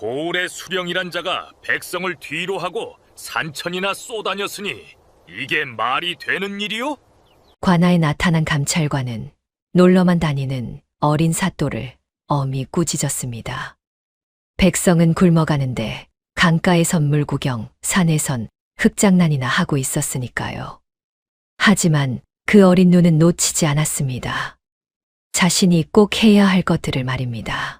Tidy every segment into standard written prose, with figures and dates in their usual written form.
고을의 수령이란 자가 백성을 뒤로 하고 산천이나 쏘다녔으니 이게 말이 되는 일이요? 관아에 나타난 감찰관은 놀러만 다니는 어린 사또를 엄히 꾸짖었습니다. 백성은 굶어가는데 강가에선 물 구경, 산에선 흙장난이나 하고 있었으니까요. 하지만 그 어린 눈은 놓치지 않았습니다. 자신이 꼭 해야 할 것들을 말입니다.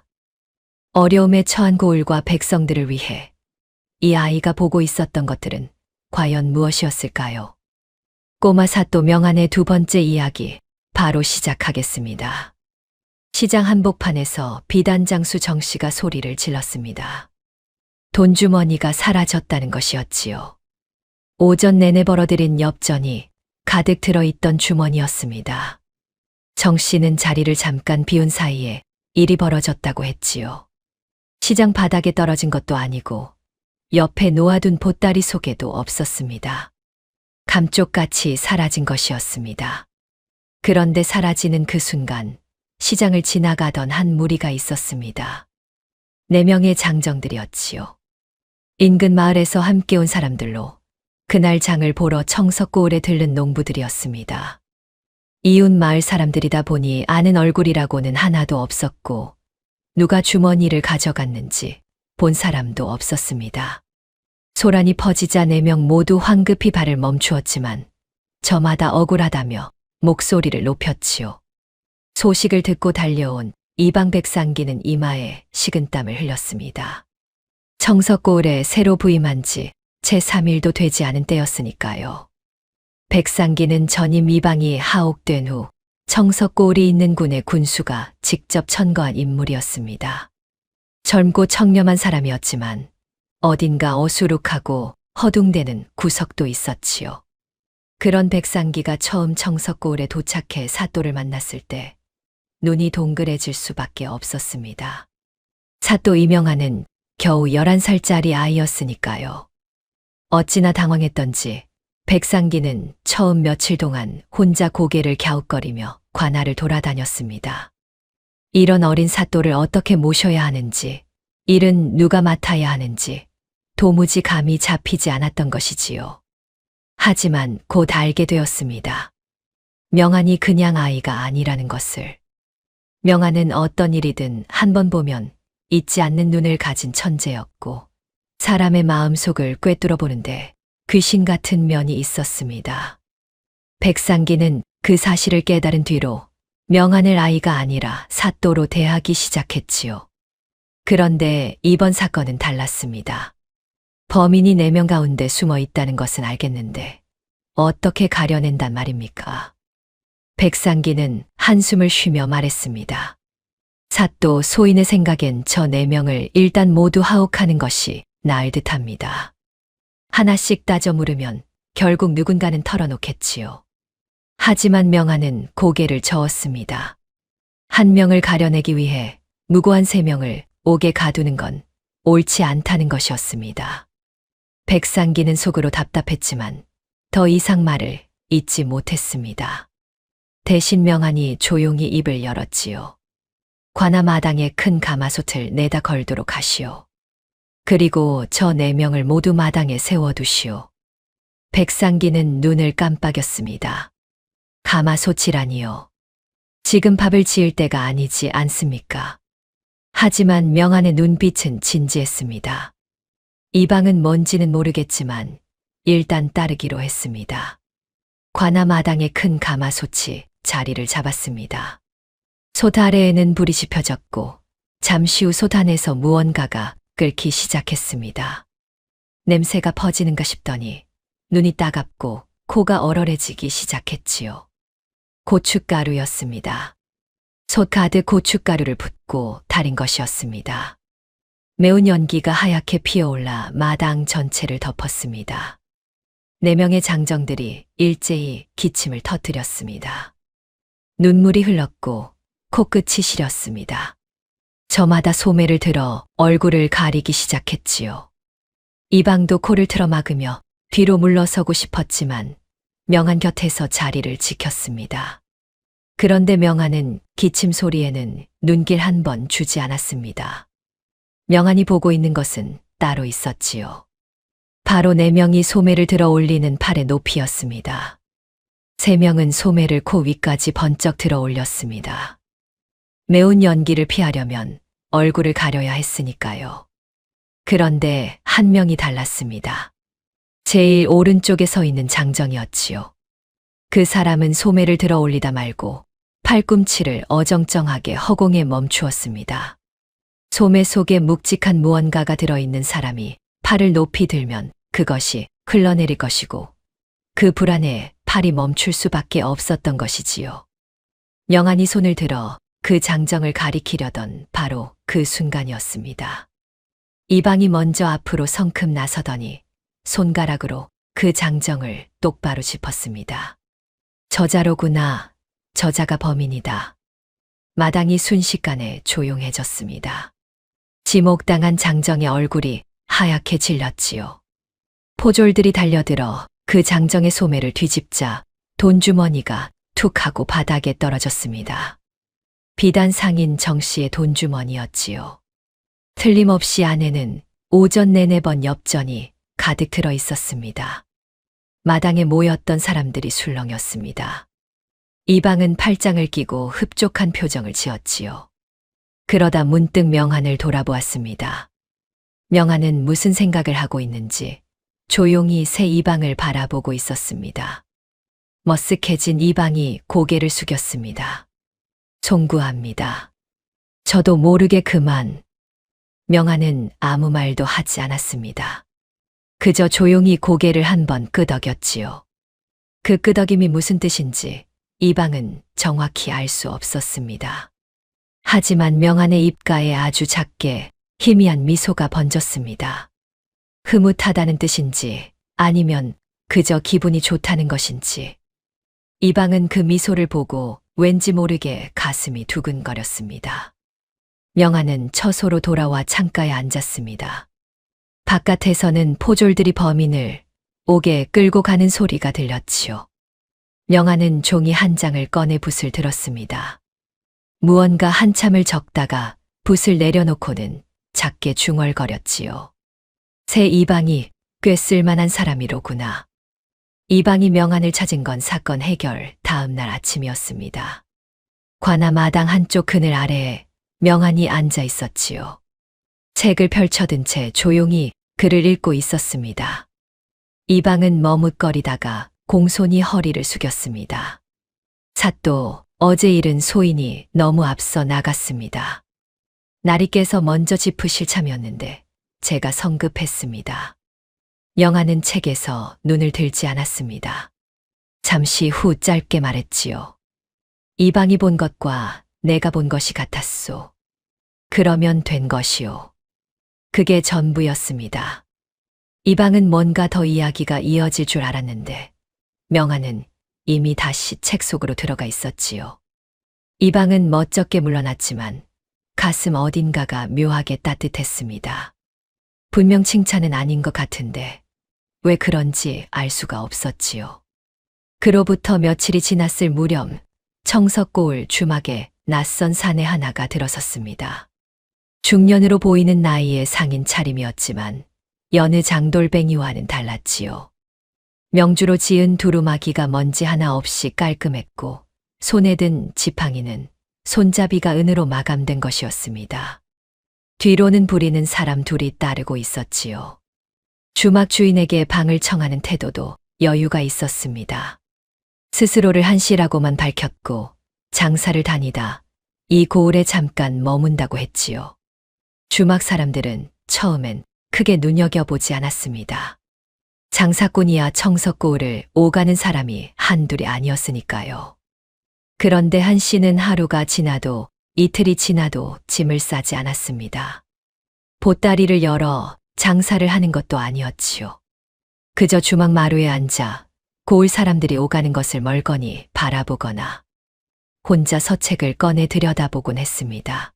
어려움에 처한 고을과 백성들을 위해 이 아이가 보고 있었던 것들은 과연 무엇이었을까요? 꼬마 사또 명안의 두 번째 이야기 바로 시작하겠습니다. 시장 한복판에서 비단장수 정씨가 소리를 질렀습니다. 돈주머니가 사라졌다는 것이었지요. 오전 내내 벌어들인 엽전이 가득 들어있던 주머니였습니다. 정씨는 자리를 잠깐 비운 사이에 일이 벌어졌다고 했지요. 시장 바닥에 떨어진 것도 아니고 옆에 놓아둔 보따리 속에도 없었습니다. 감쪽같이 사라진 것이었습니다. 그런데 사라지는 그 순간 시장을 지나가던 한 무리가 있었습니다. 4명의 장정들이었지요. 인근 마을에서 함께 온 사람들로 그날 장을 보러 청석고을에 들른 농부들이었습니다. 이웃 마을 사람들이다 보니 아는 얼굴이라고는 하나도 없었고 누가 주머니를 가져갔는지 본 사람도 없었습니다. 소란이 퍼지자 4명 모두 황급히 발을 멈추었지만 저마다 억울하다며 목소리를 높였지요. 소식을 듣고 달려온 이방 백상기는 이마에 식은땀을 흘렸습니다. 청석고을에 새로 부임한 지 채 3일도 되지 않은 때였으니까요. 백상기는 전임 이방이 하옥된 후 청석고을이 있는 군의 군수가 직접 천거한 인물이었습니다. 젊고 청렴한 사람이었지만 어딘가 어수룩하고 허둥대는 구석도 있었지요. 그런 백상기가 처음 청석고을에 도착해 사또를 만났을 때 눈이 동그래질 수밖에 없었습니다. 사또 이명아는 겨우 11살짜리 아이였으니까요. 어찌나 당황했던지 백상기는 처음 며칠 동안 혼자 고개를 갸웃거리며 관아를 돌아다녔습니다. 이런 어린 사또를 어떻게 모셔야 하는지, 일은 누가 맡아야 하는지 도무지 감이 잡히지 않았던 것이지요. 하지만 곧 알게 되었습니다. 명안이 그냥 아이가 아니라는 것을. 명안은 어떤 일이든 한 번 보면 잊지 않는 눈을 가진 천재였고 사람의 마음속을 꿰뚫어 보는데 귀신 같은 면이 있었습니다. 백상기는 그 사실을 깨달은 뒤로 명안을 아이가 아니라 사또로 대하기 시작했지요. 그런데 이번 사건은 달랐습니다. 범인이 4명 가운데 숨어 있다는 것은 알겠는데 어떻게 가려낸단 말입니까? 백상기는 한숨을 쉬며 말했습니다. 사또 소인의 생각엔 저 4명을 일단 모두 하옥하는 것이 나을 듯합니다. 하나씩 따져 물으면 결국 누군가는 털어놓겠지요. 하지만 명안은 고개를 저었습니다. 한 명을 가려내기 위해 무고한 3명을 옥에 가두는 건 옳지 않다는 것이었습니다. 백상기는 속으로 답답했지만 더 이상 말을 잇지 못했습니다. 대신 명안이 조용히 입을 열었지요. 관아 마당에 큰 가마솥을 내다 걸도록 하시오. 그리고 저 4명을 모두 마당에 세워두시오. 백상기는 눈을 깜빡였습니다. 가마솥이라니요. 지금 밥을 지을 때가 아니지 않습니까? 하지만 명안의 눈빛은 진지했습니다. 이방은 뭔지는 모르겠지만 일단 따르기로 했습니다. 관아 마당에 큰 가마솥이 자리를 잡았습니다. 솥 아래에는 불이 지펴졌고 잠시 후 솥 안에서 무언가가 끓기 시작했습니다. 냄새가 퍼지는가 싶더니 눈이 따갑고 코가 얼얼해지기 시작했지요. 고춧가루였습니다. 솥 가득 고춧가루를 붓고 달인 것이었습니다. 매운 연기가 하얗게 피어올라 마당 전체를 덮었습니다. 4명의 장정들이 일제히 기침을 터뜨렸습니다. 눈물이 흘렀고 코끝이 시렸습니다. 저마다 소매를 들어 얼굴을 가리기 시작했지요. 이방도 코를 틀어 막으며 뒤로 물러서고 싶었지만 명안 곁에서 자리를 지켰습니다. 그런데 명안은 기침 소리에는 눈길 한 번 주지 않았습니다. 명안이 보고 있는 것은 따로 있었지요. 바로 4명이 소매를 들어 올리는 팔의 높이였습니다. 3명은 소매를 코 위까지 번쩍 들어 올렸습니다. 매운 연기를 피하려면 얼굴을 가려야 했으니까요. 그런데 한 명이 달랐습니다. 제일 오른쪽에 서 있는 장정이었지요. 그 사람은 소매를 들어 올리다 말고 팔꿈치를 어정쩡하게 허공에 멈추었습니다. 소매 속에 묵직한 무언가가 들어있는 사람이 팔을 높이 들면 그것이 흘러내릴 것이고 그 불안에 팔이 멈출 수밖에 없었던 것이지요. 명안이 손을 들어 그 장정을 가리키려던 바로 그 순간이었습니다. 이방이 먼저 앞으로 성큼 나서더니 손가락으로 그 장정을 똑바로 짚었습니다. 저자로구나. 저자가 범인이다. 마당이 순식간에 조용해졌습니다. 지목당한 장정의 얼굴이 하얗게 질렸지요. 포졸들이 달려들어 그 장정의 소매를 뒤집자 돈주머니가 툭 하고 바닥에 떨어졌습니다. 비단 상인 정 씨의 돈주머니였지요. 틀림없이 안에는 오전 내내 번 엽전이 가득 들어 있었습니다. 마당에 모였던 사람들이 술렁였습니다. 이방은 팔짱을 끼고 흡족한 표정을 지었지요. 그러다 문득 명안을 돌아보았습니다. 명안은 무슨 생각을 하고 있는지 조용히 새 이방을 바라보고 있었습니다. 머쓱해진 이방이 고개를 숙였습니다. 송구합니다. 저도 모르게 그만. 명안은 아무 말도 하지 않았습니다. 그저 조용히 고개를 한번 끄덕였지요. 그 끄덕임이 무슨 뜻인지 이방은 정확히 알 수 없었습니다. 하지만 명안의 입가에 아주 작게 희미한 미소가 번졌습니다. 흐뭇하다는 뜻인지 아니면 그저 기분이 좋다는 것인지. 이방은 그 미소를 보고 왠지 모르게 가슴이 두근거렸습니다. 명안은 처소로 돌아와 창가에 앉았습니다. 바깥에서는 포졸들이 범인을 옥에 끌고 가는 소리가 들렸지요. 명안은 종이 한 장을 꺼내 붓을 들었습니다. 무언가 한참을 적다가 붓을 내려놓고는 작게 중얼거렸지요. 새 이방이 꽤 쓸만한 사람이로구나. 이방이 명안을 찾은 건 사건 해결 다음 날 아침이었습니다. 관아 마당 한쪽 그늘 아래에 명안이 앉아 있었지요. 책을 펼쳐든 채 조용히 글을 읽고 있었습니다. 이방은 머뭇거리다가 공손히 허리를 숙였습니다. 사또, 어제 일은 소인이 너무 앞서 나갔습니다. 날이 깨서 먼저 짚으실 참이었는데 제가 성급했습니다. 명안은 책에서 눈을 들지 않았습니다. 잠시 후 짧게 말했지요. 이방이 본 것과 내가 본 것이 같았소. 그러면 된 것이오. 그게 전부였습니다. 이방은 뭔가 더 이야기가 이어질 줄 알았는데 명안은 이미 다시 책 속으로 들어가 있었지요. 이방은 멋쩍게 물러났지만 가슴 어딘가가 묘하게 따뜻했습니다. 분명 칭찬은 아닌 것 같은데 왜 그런지 알 수가 없었지요. 그로부터 며칠이 지났을 무렵 청석고을 주막에 낯선 사내 하나가 들어섰습니다. 중년으로 보이는 나이의 상인 차림이었지만 여느 장돌뱅이와는 달랐지요. 명주로 지은 두루마기가 먼지 하나 없이 깔끔했고 손에 든 지팡이는 손잡이가 은으로 마감된 것이었습니다. 뒤로는 부리는 사람 둘이 따르고 있었지요. 주막 주인에게 방을 청하는 태도도 여유가 있었습니다. 스스로를 한시라고만 밝혔고 장사를 다니다 이 고을에 잠깐 머문다고 했지요. 주막 사람들은 처음엔 크게 눈여겨보지 않았습니다. 장사꾼이야 청석고을을 오가는 사람이 한둘이 아니었으니까요. 그런데 한 씨는 하루가 지나도 이틀이 지나도 짐을 싸지 않았습니다. 보따리를 열어 장사를 하는 것도 아니었지요. 그저 주막 마루에 앉아 고을 사람들이 오가는 것을 멀거니 바라보거나 혼자 서책을 꺼내 들여다보곤 했습니다.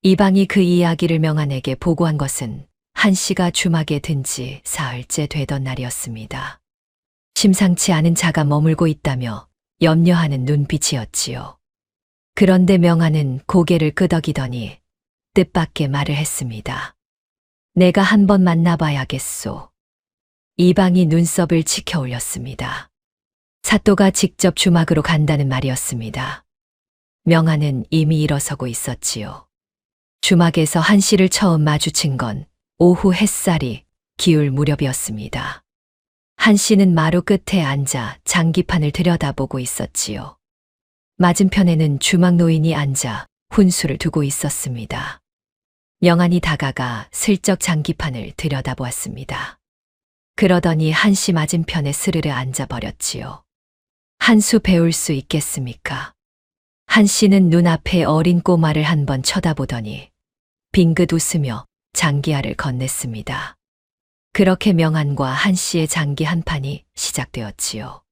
이방이 그 이야기를 명안에게 보고한 것은 한 씨가 주막에 든 지 사흘째 되던 날이었습니다. 심상치 않은 자가 머물고 있다며 염려하는 눈빛이었지요. 그런데 명안은 고개를 끄덕이더니 뜻밖의 말을 했습니다. 내가 한번 만나봐야겠소. 이방이 눈썹을 치켜 올렸습니다. 사또가 직접 주막으로 간다는 말이었습니다. 명아는 이미 일어서고 있었지요. 주막에서 한 씨를 처음 마주친 건 오후 햇살이 기울 무렵이었습니다. 한 씨는 마루 끝에 앉아 장기판을 들여다보고 있었지요. 맞은편에는 주막 노인이 앉아 훈수를 두고 있었습니다. 명안이 다가가 슬쩍 장기판을 들여다보았습니다. 그러더니 한 씨 맞은편에 스르르 앉아버렸지요. 한 수 배울 수 있겠습니까? 한 씨는 눈앞에 어린 꼬마를 한번 쳐다보더니 빙긋 웃으며 장기알을 건넸습니다. 그렇게 명안과 한 씨의 장기 한 판이 시작되었지요.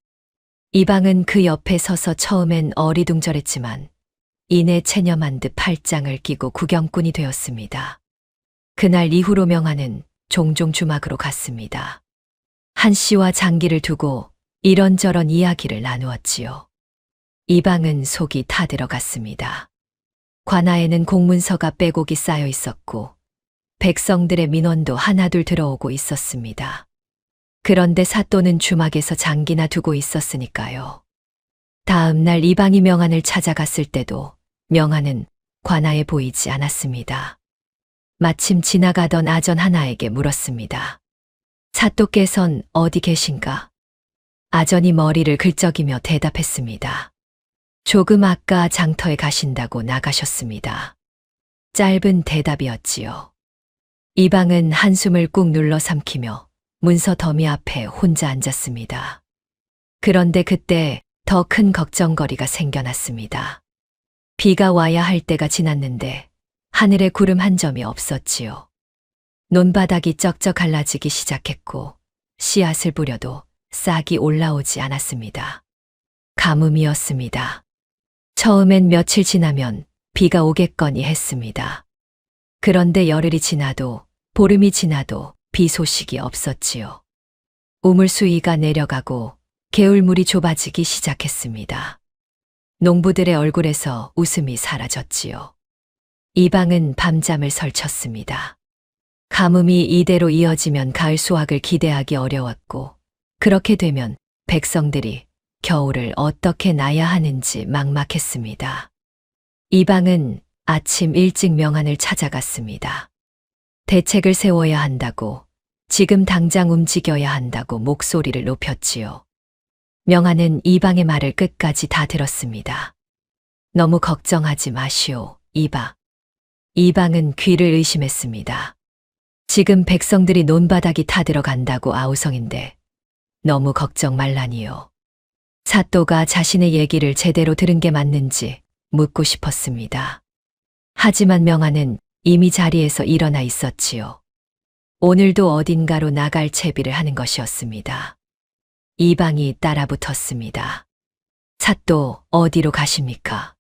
이방은 그 옆에 서서 처음엔 어리둥절했지만 이내 체념한 듯 팔짱을 끼고 구경꾼이 되었습니다. 그날 이후로 명안은 종종 주막으로 갔습니다. 한 씨와 장기를 두고 이런저런 이야기를 나누었지요. 이방은 속이 타들어갔습니다. 관아에는 공문서가 빼곡이 쌓여 있었고 백성들의 민원도 하나둘 들어오고 있었습니다. 그런데 사또는 주막에서 장기나 두고 있었으니까요. 다음 날 이방이 명안을 찾아갔을 때도 명안은 관아에 보이지 않았습니다. 마침 지나가던 아전 하나에게 물었습니다. 사또께선 어디 계신가? 아전이 머리를 긁적이며 대답했습니다. 조금 아까 장터에 가신다고 나가셨습니다. 짧은 대답이었지요. 이방은 한숨을 꾹 눌러 삼키며 문서 더미 앞에 혼자 앉았습니다. 그런데 그때 더 큰 걱정거리가 생겨났습니다. 비가 와야 할 때가 지났는데 하늘에 구름 한 점이 없었지요. 논바닥이 쩍쩍 갈라지기 시작했고 씨앗을 뿌려도 싹이 올라오지 않았습니다. 가뭄이었습니다. 처음엔 며칠 지나면 비가 오겠거니 했습니다. 그런데 열흘이 지나도 보름이 지나도 비 소식이 없었지요. 우물 수위가 내려가고 개울물이 좁아지기 시작했습니다. 농부들의 얼굴에서 웃음이 사라졌지요. 이방은 밤잠을 설쳤습니다. 가뭄이 이대로 이어지면 가을 수확을 기대하기 어려웠고 그렇게 되면 백성들이 겨울을 어떻게 나야 하는지 막막했습니다. 이방은 아침 일찍 명안을 찾아갔습니다. 대책을 세워야 한다고, 지금 당장 움직여야 한다고 목소리를 높였지요. 명안은 이방의 말을 끝까지 다 들었습니다. 너무 걱정하지 마시오, 이방. 이방은 귀를 의심했습니다. 지금 백성들이 논바닥이 타들어간다고 아우성인데 너무 걱정 말라니요. 사또가 자신의 얘기를 제대로 들은 게 맞는지 묻고 싶었습니다. 하지만 명안은 이미 자리에서 일어나 있었지요. 오늘도 어딘가로 나갈 채비를 하는 것이었습니다. 이방이 따라붙었습니다. 사또 어디로 가십니까?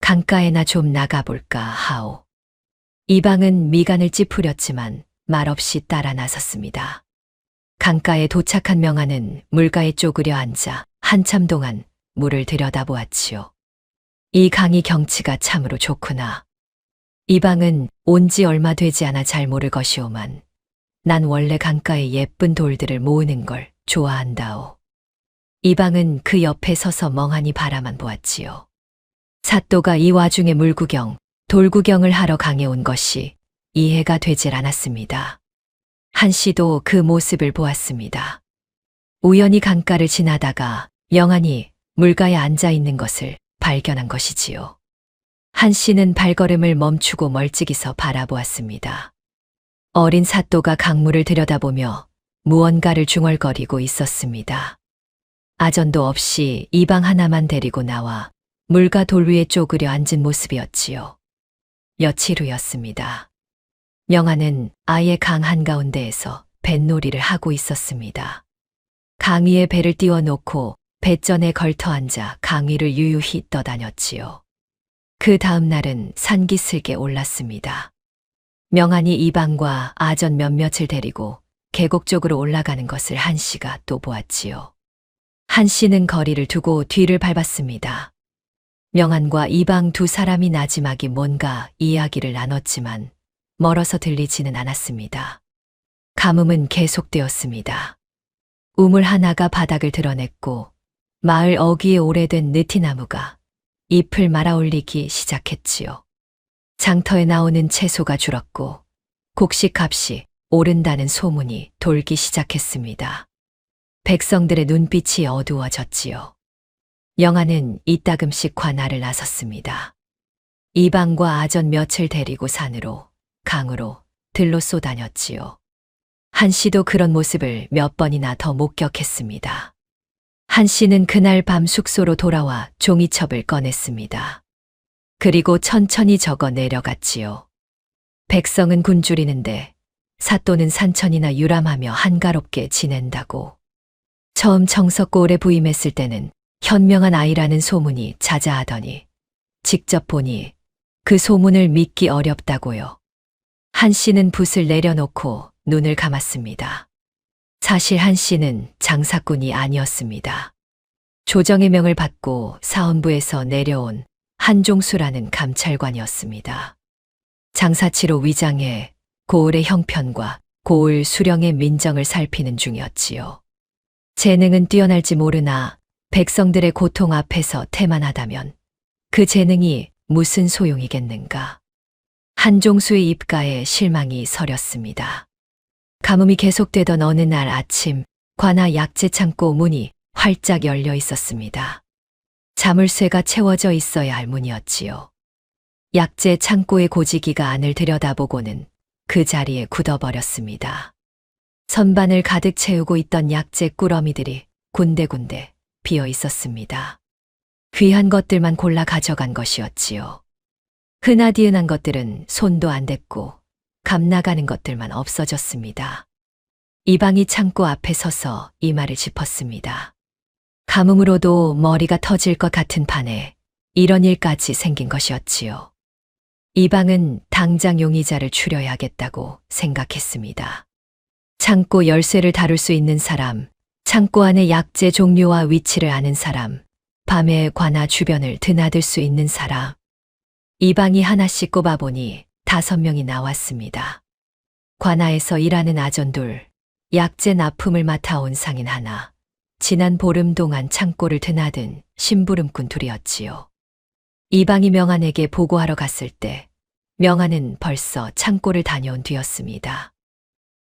강가에나 좀 나가볼까 하오. 이방은 미간을 찌푸렸지만 말없이 따라 나섰습니다. 강가에 도착한 명안은 물가에 쪼그려 앉아 한참 동안 물을 들여다보았지요. 이 강의 경치가 참으로 좋구나. 이방은 온 지 얼마 되지 않아 잘 모를 것이오만 난 원래 강가에 예쁜 돌들을 모으는 걸 좋아한다오. 이방은 그 옆에 서서 멍하니 바라만 보았지요. 사또가 이 와중에 물구경, 돌구경을 하러 강에 온 것이 이해가 되질 않았습니다. 한 씨도 그 모습을 보았습니다. 우연히 강가를 지나다가 명안이 물가에 앉아 있는 것을 발견한 것이지요. 한 씨는 발걸음을 멈추고 멀찍이서 바라보았습니다. 어린 사또가 강물을 들여다보며 무언가를 중얼거리고 있었습니다. 아전도 없이 이방 하나만 데리고 나와 물과 돌 위에 쪼그려 앉은 모습이었지요. 며칠 후였습니다. 명안은 아예 강 한가운데에서 뱃놀이를 하고 있었습니다. 강 위에 배를 띄워놓고 뱃전에 걸터 앉아 강 위를 유유히 떠다녔지요. 그 다음 날은 산기슭에 올랐습니다. 명안이 이방과 아전 몇몇을 데리고 계곡 쪽으로 올라가는 것을 한 씨가 또 보았지요. 한 씨는 거리를 두고 뒤를 밟았습니다. 명한과 이방 두 사람이 나지막이 뭔가 이야기를 나눴지만 멀어서 들리지는 않았습니다. 가뭄은 계속되었습니다. 우물 하나가 바닥을 드러냈고 마을 어귀에 오래된 느티나무가 잎을 말아올리기 시작했지요. 장터에 나오는 채소가 줄었고 곡식값이 오른다는 소문이 돌기 시작했습니다. 백성들의 눈빛이 어두워졌지요. 명한은 이따금씩 관할을 나섰습니다. 이방과 아전 며칠 데리고 산으로, 강으로, 들로 쏘다녔지요. 한 씨도 그런 모습을 몇 번이나 더 목격했습니다. 한 씨는 그날 밤 숙소로 돌아와 종이첩을 꺼냈습니다. 그리고 천천히 적어 내려갔지요. 백성은 굶주리는데 사또는 산천이나 유람하며 한가롭게 지낸다고. 처음 정석골에 부임했을 때는 현명한 아이라는 소문이 자자하더니 직접 보니 그 소문을 믿기 어렵다고요. 한 씨는 붓을 내려놓고 눈을 감았습니다. 사실 한 씨는 장사꾼이 아니었습니다. 조정의 명을 받고 사헌부에서 내려온 한종수라는 감찰관이었습니다. 장사치로 위장해 고을의 형편과 고을 수령의 민정을 살피는 중이었지요. 재능은 뛰어날지 모르나 백성들의 고통 앞에서 태만하다면 그 재능이 무슨 소용이겠는가. 한종수의 입가에 실망이 서렸습니다. 가뭄이 계속되던 어느 날 아침 관아 약재 창고 문이 활짝 열려 있었습니다. 자물쇠가 채워져 있어야 할 문이었지요. 약재 창고의 고지기가 안을 들여다보고는 그 자리에 굳어버렸습니다. 선반을 가득 채우고 있던 약재 꾸러미들이 군데군데 비어 있었습니다. 귀한 것들만 골라 가져간 것이었지요. 흔하디흔한 것들은 손도 안 댔고 감 나가는 것들만 없어졌습니다. 이방이 창고 앞에 서서 이마를 짚었습니다. 가뭄으로도 머리가 터질 것 같은 판에 이런 일까지 생긴 것이었지요. 이방은 당장 용의자를 추려야겠다고 생각했습니다. 창고 열쇠를 다룰 수 있는 사람, 창고 안의 약재 종류와 위치를 아는 사람, 밤에 관아 주변을 드나들 수 있는 사람. 이방이 하나씩 꼽아보니 5명이 나왔습니다. 관아에서 일하는 아전 둘, 약재 납품을 맡아온 상인 하나, 지난 보름 동안 창고를 드나든 심부름꾼 둘이었지요. 이방이 명한에게 보고하러 갔을 때 명한은 벌써 창고를 다녀온 뒤였습니다.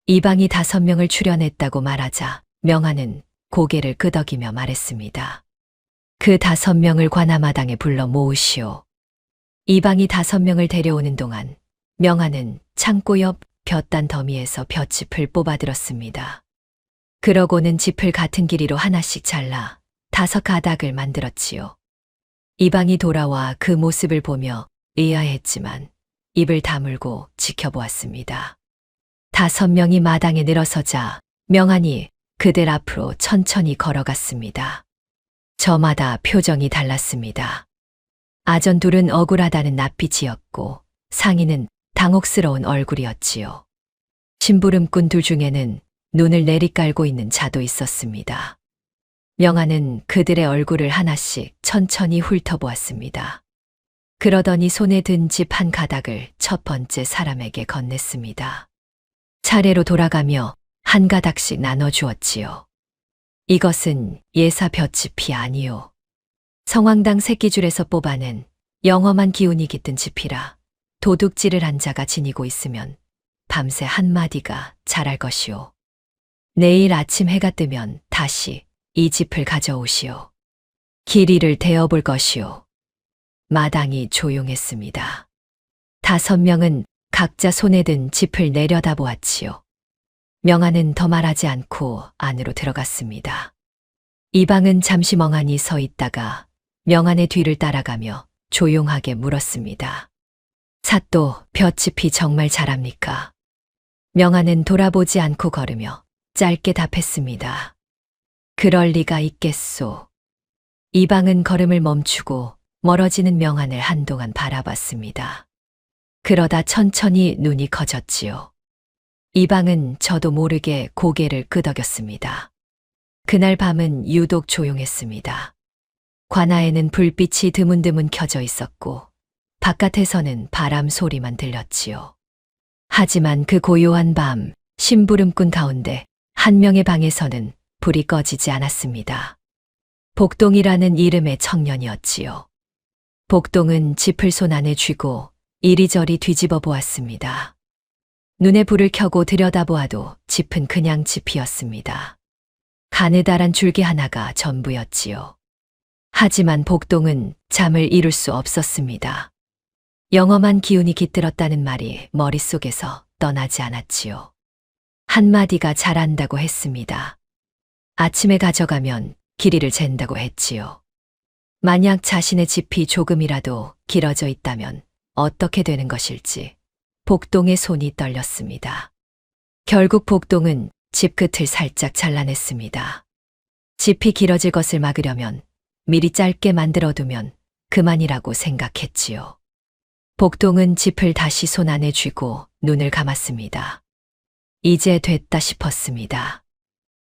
이방이 5명을 출연했다고 말하자 명한은 고개를 끄덕이며 말했습니다. 그 5명을 관아마당에 불러 모으시오. 이방이 5명을 데려오는 동안 명한은 창고 옆 볕단 더미에서 볏짚을 뽑아들었습니다. 그러고는 짚을 같은 길이로 하나씩 잘라 5 가닥을 만들었지요. 이방이 돌아와 그 모습을 보며 의아했지만 입을 다물고 지켜보았습니다. 5명이 마당에 늘어서자 명한이 그들 앞으로 천천히 걸어갔습니다. 저마다 표정이 달랐습니다. 아전 둘은 억울하다는 낯빛이었고 상인은 당혹스러운 얼굴이었지요. 심부름꾼 둘 중에는 눈을 내리깔고 있는 자도 있었습니다. 명한은 그들의 얼굴을 하나씩 천천히 훑어보았습니다. 그러더니 손에 든 집 1 가닥을 첫 번째 사람에게 건넸습니다. 차례로 돌아가며 1 가닥씩 나눠주었지요. 이것은 예사 볏짚이 아니요. 성황당 새끼줄에서 뽑아낸 영험한 기운이 깃든 짚이라 도둑질을 한 자가 지니고 있으면 밤새 한마디가 자랄 것이오. 내일 아침 해가 뜨면 다시 이 짚을 가져오시오. 길이를 대어볼 것이오. 마당이 조용했습니다. 5명은 각자 손에 든 짚을 내려다보았지요. 명한은 더 말하지 않고 안으로 들어갔습니다. 이방은 잠시 멍하니 서 있다가 명한의 뒤를 따라가며 조용하게 물었습니다. 사또, 볏짚이 정말 잘합니까? 명한은 돌아보지 않고 걸으며 짧게 답했습니다. 그럴 리가 있겠소. 이방은 걸음을 멈추고 멀어지는 명한을 한동안 바라봤습니다. 그러다 천천히 눈이 커졌지요. 이방은 저도 모르게 고개를 끄덕였습니다. 그날 밤은 유독 조용했습니다. 관아에는 불빛이 드문드문 켜져 있었고 바깥에서는 바람 소리만 들렸지요. 하지만 그 고요한 밤, 심부름꾼 가운데 한 명의 방에서는 불이 꺼지지 않았습니다. 복동이라는 이름의 청년이었지요. 복동은 짚을 손 안에 쥐고 이리저리 뒤집어 보았습니다. 눈에 불을 켜고 들여다보아도 짚은 그냥 짚이었습니다. 가느다란 줄기 하나가 전부였지요. 하지만 복동은 잠을 이룰 수 없었습니다. 영험한 기운이 깃들었다는 말이 머릿속에서 떠나지 않았지요. 한마디가 잘한다고 했습니다. 아침에 가져가면 길이를 잰다고 했지요. 만약 자신의 짚이 조금이라도 길어져 있다면 어떻게 되는 것일지 복동의 손이 떨렸습니다. 결국 복동은 짚 끝을 살짝 잘라냈습니다. 짚이 길어질 것을 막으려면 미리 짧게 만들어두면 그만이라고 생각했지요. 복동은 짚을 다시 손 안에 쥐고 눈을 감았습니다. 이제 됐다 싶었습니다.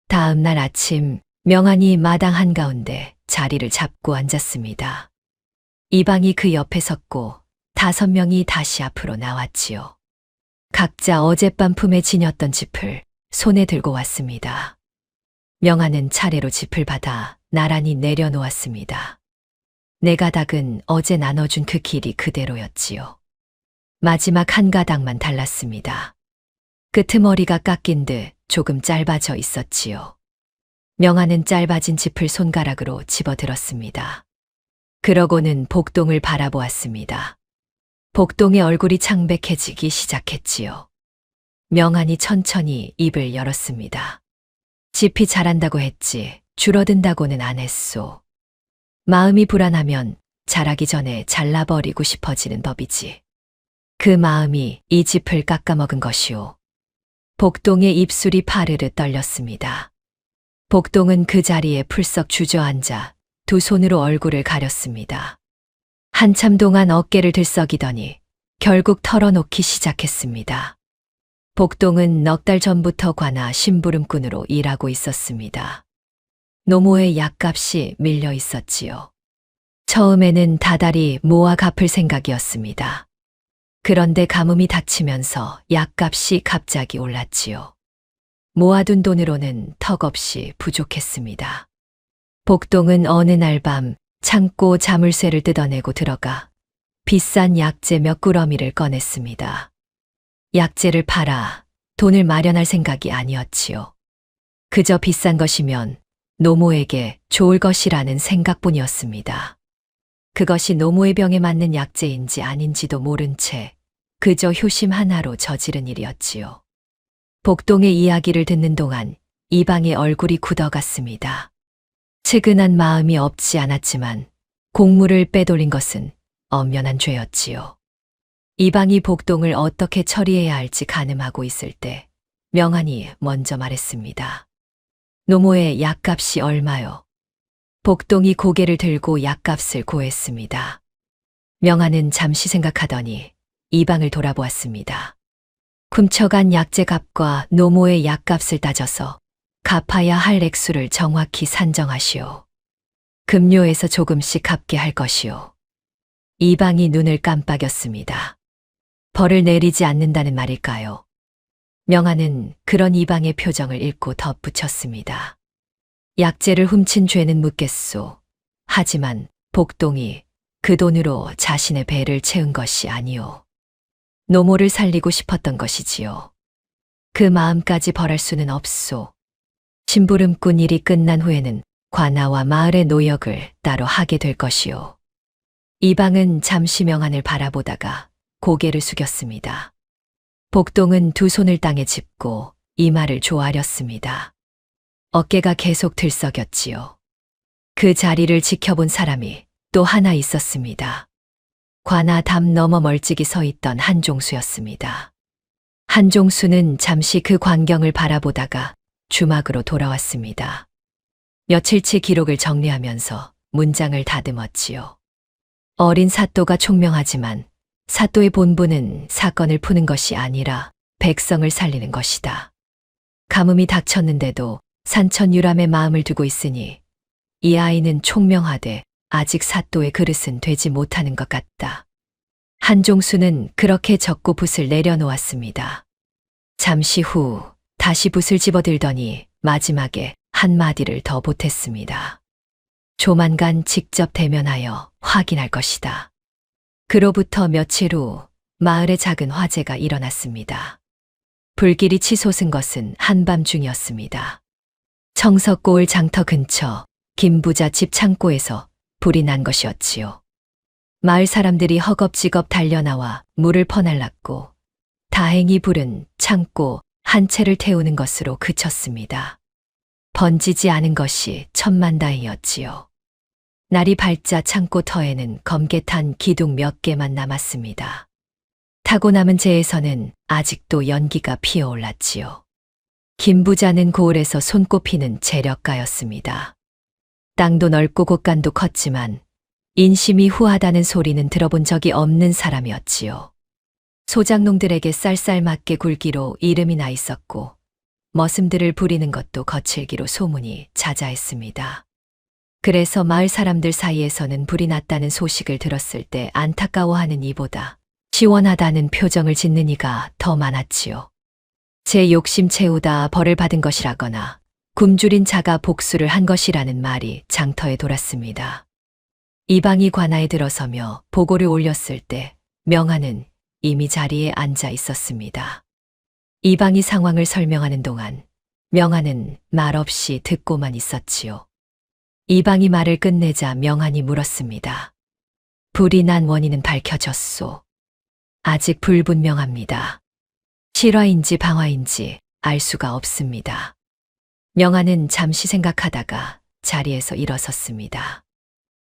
다음 날 아침 명안이 마당 한가운데 자리를 잡고 앉았습니다. 이방이 그 옆에 섰고 5명이 다시 앞으로 나왔지요. 각자 어젯밤 품에 지녔던 짚을 손에 들고 왔습니다. 명안은 차례로 짚을 받아 나란히 내려놓았습니다. 네 가닥은 어제 나눠준 그 길이 그대로였지요. 마지막 한 가닥만 달랐습니다. 끄트머리가 깎인 듯 조금 짧아져 있었지요. 명안은 짧아진 짚을 손가락으로 집어들었습니다. 그러고는 복동을 바라보았습니다. 복동의 얼굴이 창백해지기 시작했지요. 명안이 천천히 입을 열었습니다. 짚이 자란다고 했지 줄어든다고는 안 했소. 마음이 불안하면 자라기 전에 잘라버리고 싶어지는 법이지. 그 마음이 이 짚을 깎아먹은 것이오. 복동의 입술이 파르르 떨렸습니다. 복동은 그 자리에 풀썩 주저앉아 두 손으로 얼굴을 가렸습니다. 한참 동안 어깨를 들썩이더니 결국 털어놓기 시작했습니다. 복동은 넉 달 전부터 관아 심부름꾼으로 일하고 있었습니다. 노모의 약값이 밀려 있었지요. 처음에는 다달이 모아 갚을 생각이었습니다. 그런데 가뭄이 닥치면서 약값이 갑자기 올랐지요. 모아둔 돈으로는 턱없이 부족했습니다. 복동은 어느 날 밤 창고 자물쇠를 뜯어내고 들어가 비싼 약재 몇 꾸러미를 꺼냈습니다. 약재를 팔아 돈을 마련할 생각이 아니었지요. 그저 비싼 것이면 노모에게 좋을 것이라는 생각뿐이었습니다. 그것이 노모의 병에 맞는 약재인지 아닌지도 모른 채 그저 효심 하나로 저지른 일이었지요. 복동의 이야기를 듣는 동안 이방의 얼굴이 굳어갔습니다. 측은한 마음이 없지 않았지만 공물을 빼돌린 것은 엄연한 죄였지요. 이방이 복동을 어떻게 처리해야 할지 가늠하고 있을 때 명안이 먼저 말했습니다. 노모의 약값이 얼마요? 복동이 고개를 들고 약값을 고했습니다. 명안은 잠시 생각하더니 이방을 돌아보았습니다. 훔쳐간 약재값과 노모의 약값을 따져서 갚아야 할 액수를 정확히 산정하시오. 급료에서 조금씩 갚게 할 것이오. 이방이 눈을 깜빡였습니다. 벌을 내리지 않는다는 말일까요? 명안은 그런 이방의 표정을 읽고 덧붙였습니다. 약재를 훔친 죄는 묻겠소. 하지만 복동이 그 돈으로 자신의 배를 채운 것이 아니오. 노모를 살리고 싶었던 것이지요. 그 마음까지 벌할 수는 없소. 심부름꾼 일이 끝난 후에는 관아와 마을의 노역을 따로 하게 될 것이오. 이방은 잠시 명안을 바라보다가 고개를 숙였습니다. 복동은 두 손을 땅에 짚고 이마를 조아렸습니다. 어깨가 계속 들썩였지요. 그 자리를 지켜본 사람이 또 하나 있었습니다. 관아 담 너머 멀찍이 서 있던 한종수였습니다. 한종수는 잠시 그 광경을 바라보다가 주막으로 돌아왔습니다. 며칠치 기록을 정리하면서 문장을 다듬었지요. 어린 사또가 총명하지만 사또의 본분은 사건을 푸는 것이 아니라 백성을 살리는 것이다. 가뭄이 닥쳤는데도 산천유람의 마음을 두고 있으니 이 아이는 총명하되 아직 사또의 그릇은 되지 못하는 것 같다. 한종수는 그렇게 적고 붓을 내려놓았습니다. 잠시 후 다시 붓을 집어들더니 마지막에 한마디를 더 보탰습니다. 조만간 직접 대면하여 확인할 것이다. 그로부터 며칠 후 마을에 작은 화재가 일어났습니다. 불길이 치솟은 것은 한밤중이었습니다. 청석고을 장터 근처 김부자 집 창고에서 불이 난 것이었지요. 마을 사람들이 허겁지겁 달려나와 물을 퍼날랐고 다행히 불은 창고 한 채를 태우는 것으로 그쳤습니다. 번지지 않은 것이 천만다행이었지요. 날이 밝자 창고 터에는 검게 탄 기둥 몇 개만 남았습니다. 타고 남은 재에서는 아직도 연기가 피어올랐지요. 김부자는 고을에서 손꼽히는 재력가였습니다. 땅도 넓고 곳간도 컸지만 인심이 후하다는 소리는 들어본 적이 없는 사람이었지요. 소작농들에게 쌀쌀맞게 굴기로 이름이 나 있었고 머슴들을 부리는 것도 거칠기로 소문이 자자했습니다. 그래서 마을 사람들 사이에서는 불이 났다는 소식을 들었을 때 안타까워하는 이보다 시원하다는 표정을 짓는 이가 더 많았지요. 제 욕심 채우다 벌을 받은 것이라거나 굶주린 자가 복수를 한 것이라는 말이 장터에 돌았습니다. 이방이 관아에 들어서며 보고를 올렸을 때 명하는 이미 자리에 앉아 있었습니다. 이방이 상황을 설명하는 동안 명하는 말없이 듣고만 있었지요. 이방이 말을 끝내자 명한이 물었습니다. 불이 난 원인은 밝혀졌소. 아직 불분명합니다. 실화인지 방화인지 알 수가 없습니다. 명한은 잠시 생각하다가 자리에서 일어섰습니다.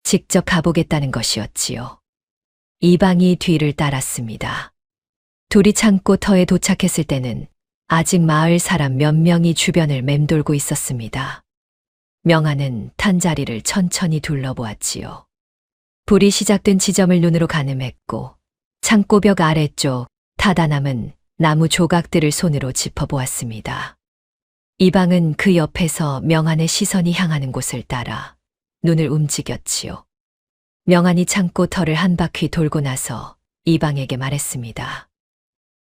직접 가보겠다는 것이었지요. 이방이 뒤를 따랐습니다. 둘이 창고 터에 도착했을 때는 아직 마을 사람 몇 명이 주변을 맴돌고 있었습니다. 명한은 탄 자리를 천천히 둘러보았지요. 불이 시작된 지점을 눈으로 가늠했고 창고벽 아래쪽 타다 남은 나무 조각들을 손으로 짚어보았습니다. 이방은 그 옆에서 명한의 시선이 향하는 곳을 따라 눈을 움직였지요. 명한이 창고 터를 한 바퀴 돌고 나서 이방에게 말했습니다.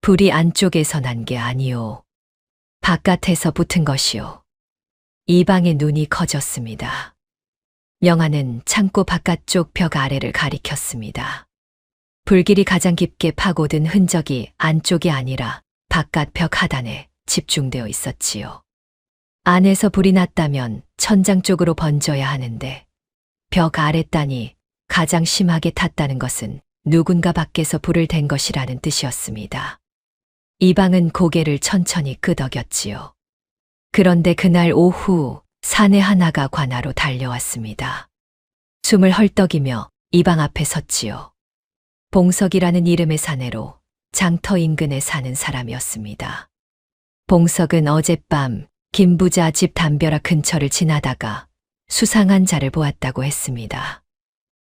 불이 안쪽에서 난 게 아니오. 바깥에서 붙은 것이오. 이방의 눈이 커졌습니다. 명한은 창고 바깥쪽 벽 아래를 가리켰습니다. 불길이 가장 깊게 파고든 흔적이 안쪽이 아니라 바깥 벽 하단에 집중되어 있었지요. 안에서 불이 났다면 천장 쪽으로 번져야 하는데 벽 아랫단이 가장 심하게 탔다는 것은 누군가 밖에서 불을 댄 것이라는 뜻이었습니다. 이방은 고개를 천천히 끄덕였지요. 그런데 그날 오후 사내 하나가 관아로 달려왔습니다. 숨을 헐떡이며 이방 앞에 섰지요. 봉석이라는 이름의 사내로 장터 인근에 사는 사람이었습니다. 봉석은 어젯밤 김부자 집 담벼락 근처를 지나다가 수상한 자를 보았다고 했습니다.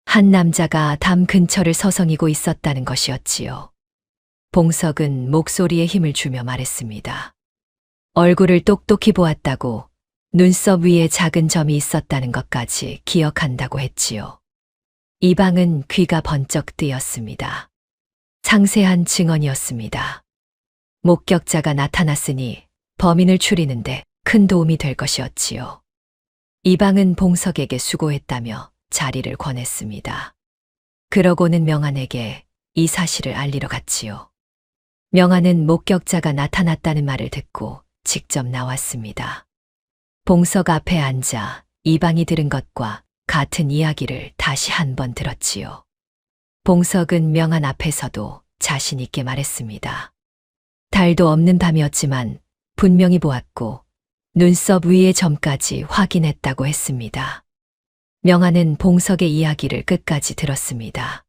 한 남자가 담 근처를 서성이고 있었다는 것이었지요. 봉석은 목소리에 힘을 주며 말했습니다. 얼굴을 똑똑히 보았다고 눈썹 위에 작은 점이 있었다는 것까지 기억한다고 했지요. 이방은 귀가 번쩍 뜨였습니다. 상세한 증언이었습니다. 목격자가 나타났으니 범인을 추리는데 큰 도움이 될 것이었지요. 이방은 봉석에게 수고했다며 자리를 권했습니다. 그러고는 명한에게 이 사실을 알리러 갔지요. 명한은 목격자가 나타났다는 말을 듣고 직접 나왔습니다. 봉석 앞에 앉아 이방이 들은 것과 같은 이야기를 다시 한 번 들었지요. 봉석은 명한 앞에서도 자신 있게 말했습니다. 달도 없는 밤이었지만 분명히 보았고 눈썹 위의 점까지 확인했다고 했습니다. 명한은 봉석의 이야기를 끝까지 들었습니다.